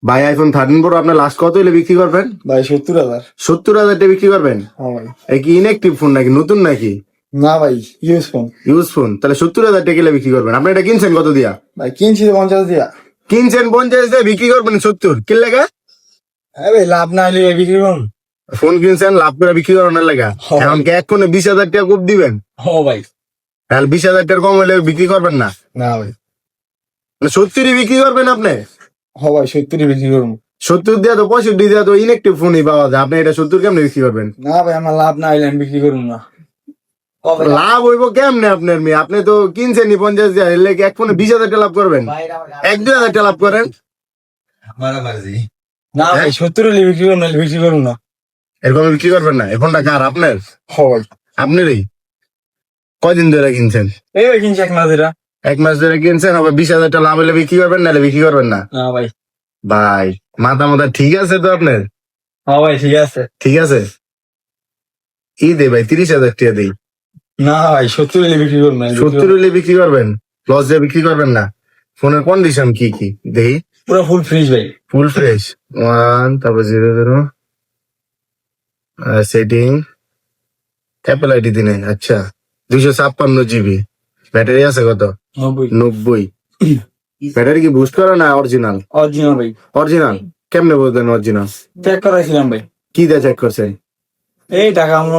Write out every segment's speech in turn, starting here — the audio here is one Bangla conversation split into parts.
ভাই আইফোন 13 প্রো আপনার লাস্ট কত হলে বিক্রি করবেন? ভাই 70,000। 70,000 টাকা বিক্রি করবেন? হ্যাঁ ভাই। এই কি ইনএক্টিভ ফোন নাকি নতুন নাকি? না ভাই, ইউজ ফোন। ইউজ ফোন, তাহলে 70,000 টাকা কিলো বিক্রি করবেন। আপনি এটা কিনছেন কত দিয়া? ভাই কিনছি 50 দিয়া। কিনছেন 50 দিয়ে বিক্রি করবেন 70, কি লেগা? হ্যাঁ ভাই, লাভ না হলে বিক্রি করুন। ফোন কিনছেন লাভ করে বিক্রি করানোর লেগা? হ্যাঁ। এখন কি এক কোণে 20,000 টাকা কোপ দিবেন? হ্যাঁ ভাই। তাহলে 20,000 টাকা কম হলে বিক্রি করবেন না? না ভাই। 70 বিক্রি করবেন আপনি? হ্যাঁ ভাই, 70 বিক্রি করুন। 70 দিয়া তো 65 দিয়া তো ইনএক্টিভ ফোনই পাওয়া যায়, আপনি এটা 70 কেমনে বিক্রি করবেন? না ভাই, আমার লাভ না হলে আমি বিক্রি করুন না। লাভ হইব কেমনে আপনার মেয়ে? আপনি তো কিনছেনই 50 দিয়া, এলে কি এক ফোনে 20,000 টাকা লাভ করবেন? 1-2,000 টাকা লাভ করেন। না ভাই, 70 হলে বিক্রি করুন, নাহলে বিক্রি করুন না। এরকম বিক্রি করবেন না? এই ফোনটা কার? আপনার? হ্যাঁ ভাই। আপনারই? কয়দিন ধরে কিনছেন? এই ভাই কিনছি 1 মাস ধরে। 1 মাস ধরে কিনছেন, হবে 20,000 টাকা লাভ হলে বিক্রি করবেন, নাহলে বিক্রি করবেন না? না ভাই। ভাই মাথা ঠিক আছে তো আপনার? হ্যাঁ ভাই, ঠিক আছে। ঠিক আছে, দে ভাই 30,000 টাকা দেই। না ভাই, 70 হলে বিক্রি করুন না। 70 হলে বিক্রি করবেন? লস দিয়ে বিক্রি করবেন না? ফোনের কন্ডিশন কি কি দেই? পুরো ফুল ফ্রিজ ভাই। Full fresh. 1 তারপর 00 সেটিং অ্যাপল আইডি দিনে। আচ্ছা, 256 জিবি। ব্যাটারি আছে কত? 90। ব্যাটারি কি বুস্ট করা না অরিজিনাল? অরিজিনাল ভাই। অরিজিনাল কেমনে বলতেন অরিজিনাল? চেক করাইছিলাম ভাই। কি দিয়ে চেক করছেন? এই টাকা আমরা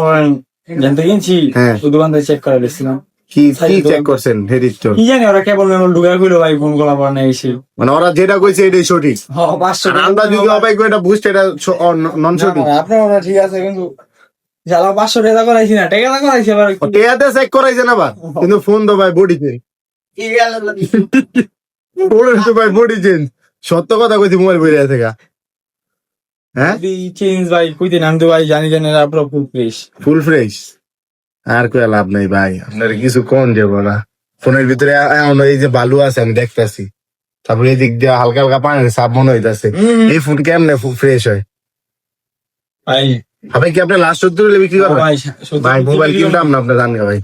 জানতে কিনছি। হ্যাঁ। দোকান থেকে চেক করা দিয়েছিলাম। কি চেক করছেন? হেডিস্টোর কি জানি ওরা কেবল মেমো ঢুকাই খুলো ভাই, ফোন করা পর না এসে। মানে ওরা যেটা কইছে এটাই সঠিক। হ্যাঁ, 500 আর আমরা যদি অবাই করে এটা বুস্ট, এটা নন সঠিক। আপনার ওরা ঠিক আছে, কিন্তু জ্বালা 500 টাকা করাইছি না, টাকা করাইছি আবার। টেয়াতে চেক করাইছেন আবার, কিন্তু ফোন তো ভাই বডি চেঞ্জ। তো ভাই বডি চেঞ্জ। সত্য কথা কইছি, মোবাইল বইরে থেকে। হ্যাঁ, চেঞ্জ ভাই কইতে নাম তো ভাই, জানি জানি আপনার ফুল ফ্রেশ। Full fresh. আর কই লাভ নাই ভাই, আপনার কিছু কোন যাবো না। ফোনের ভিতরে এমন এই যে বালু আছে আমি দেখতেছি, তারপরে এই দিক দিয়ে হালকা হালকা পানির সাপ মনে হইতাছে। এই ফোন কেমনে ফ্রেশ হয়? ভাই ভাই কি আপনি লাস্ট 70 হলে বিক্রি করবেন? ভাই, ভাই মোবাইল কিনতাম না আপনার জানগা ভাই।